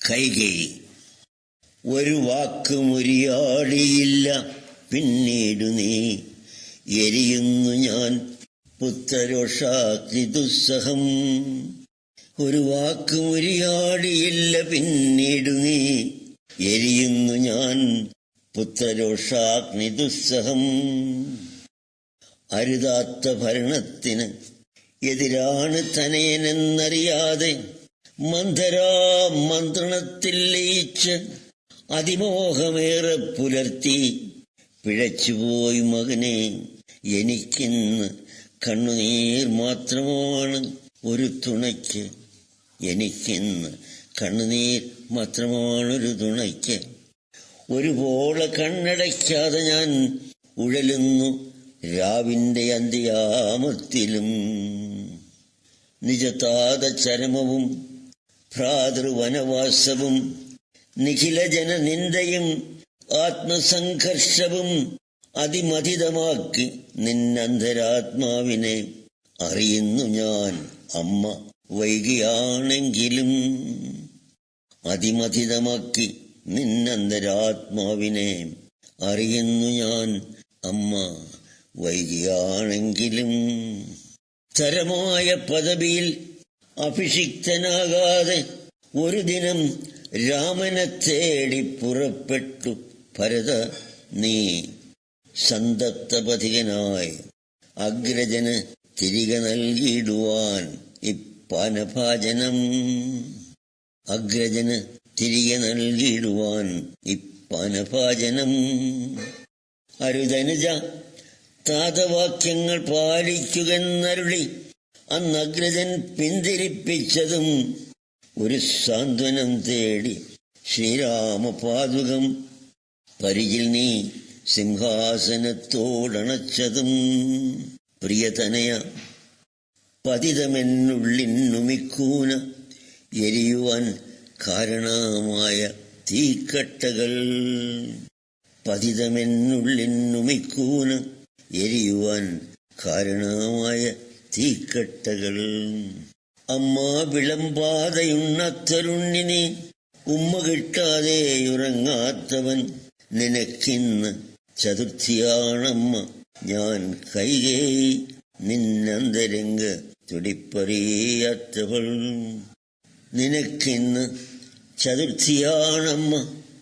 കൈകേയി. ഒരു വാക്കുമുരിയാടിയില്ല പിന്നീടു നീ, എരിയുന്നു ഞാൻ പുത്രരോഷാഗ്നി ദുസ്സഹം. ഒരു വാക്കുമുരിയാടിയില്ല പിന്നീടു നീ, എരിയുന്നു ഞാൻ പുത്രരോഷാഗ്നി ദുസ്സഹം. അരുതാത്ത ഭരണത്തിന് എതിരാണ് തനയനെന്നറിയാതെ മന്ധരാ മന്ത്രണത്തിൽ ലയിച്ച് അതിമോഹമേറെ പുലർത്തി പിഴച്ചുപോയി മകനെ. എനിക്കിന്ന് കണ്ണുനീർ മാത്രമാണ് ഒരു തുണയ്ക്ക്, എനിക്കിന്ന് കണ്ണുനീർ മാത്രമാണൊരു തുണയ്ക്ക്. ഒരുപോലെ കണ്ണടയ്ക്കാതെ ഞാൻ ഉഴലുന്നു രാവിന്റെ അന്ത്യാമത്തിലും. നിജതാത ചരമവും ഭ്രാതൃവനവാസവും നിഖിലജന നിന്ദയും ആത്മസംഘർഷവും അതിമഥിതമാക്കി നിന്നന്തരാത്മാവിനെ അറിയുന്നു ഞാൻ അമ്മ വൈകിയാണെങ്കിലും. അതിമഥിതമാക്കി നിന്നന്തരാത്മാവിനെ അറിയുന്നു ഞാൻ അമ്മ വൈകിയാണെങ്കിലും. തരമായ പദവിയിൽ അഭിഷിക്തനാകാതെ ഒരു ദിനം രാമനെ തേടി പുറപ്പെട്ടു ഭരത നീ. സന്തപ്തപഥികനായി അഗ്രജന് തിരികെ നൽകിയിടുവാൻ ഇപ്പാനഭാജനം. അഗ്രജന് തിരികെ നൽകിയിടുവാൻ ഇപ്പാനഭാജനം. അരുതനുജ താതവാക്യങ്ങൾ പാലിക്കുകയെന്നരുളി അന്നഗ്രജൻ പിന്തിരിപ്പിച്ചതും ഒരു സാന്ത്വനം തേടി ശ്രീരാമപാദുകം പരിചിൽ നീ സിംഹാസനത്തോടണച്ചതും. പ്രിയതനയ പതിതമെന്നുള്ളിന്നുമിക്കൂന എരിയുവാൻ കാരണമായ തീക്കട്ടകൾ. പതിതമെന്നുള്ളിന്നുമിക്കൂന എരിയുവാൻ കാരണമായ തീക്കട്ടകൾ. അമ്മ വിളമ്പാതെയുണ്ണത്തരുണ്ണിനെ ഉമ്മ കിട്ടാതെ ഉറങ്ങാത്തവൻ. നിനക്കിന്ന് ചതുർത്ഥിയാണമ്മ ഞാൻ കൈകേയി, നിന്നന്തരംഗ തുടിപ്പറിയാത്തവൾ. നിനക്കിന്ന് ചതുർത്ഥിയാണമ്മ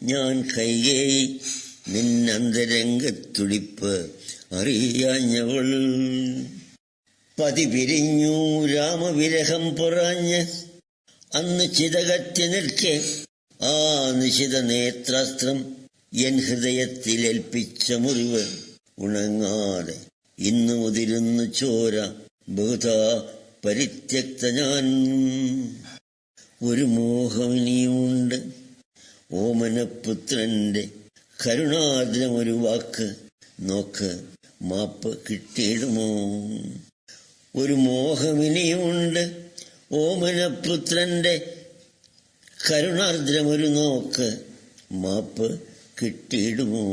ഞാൻ കൈകേയി, നിന്നന്തരംഗത്തുടിപ്പ് അറിയാഞ്ഞവൾ. പതി പിരിഞ്ഞു രാമവിരഹം പൊറാഞ്ഞ് അന്ന് ചിതകത്തി നിൽക്കെ ആ നിശിത നേത്രാസ്ത്രം എൻ ഹൃദയത്തിലേൽപ്പിച്ച മുറിവ് ഉണങ്ങാതെ ഇന്നു മുതിരുന്നു ചോര ബഹുധാ പരിത്യക്ത ഞാൻ. ഒരു മോഹമിനിയുമുണ്ട് ഓമനപുത്രന്റെ കരുണാദ്രമൊരു വാക്ക് നോക്ക് മാപ്പ് കിട്ടിയിടുമോ. ഒരു മോഹമിനിയുമുണ്ട് ഓമനപുത്രന്റെ കരുണാർദ്രമൊരു നോക്ക് മാപ്പ് കിട്ടിയിടുമോ.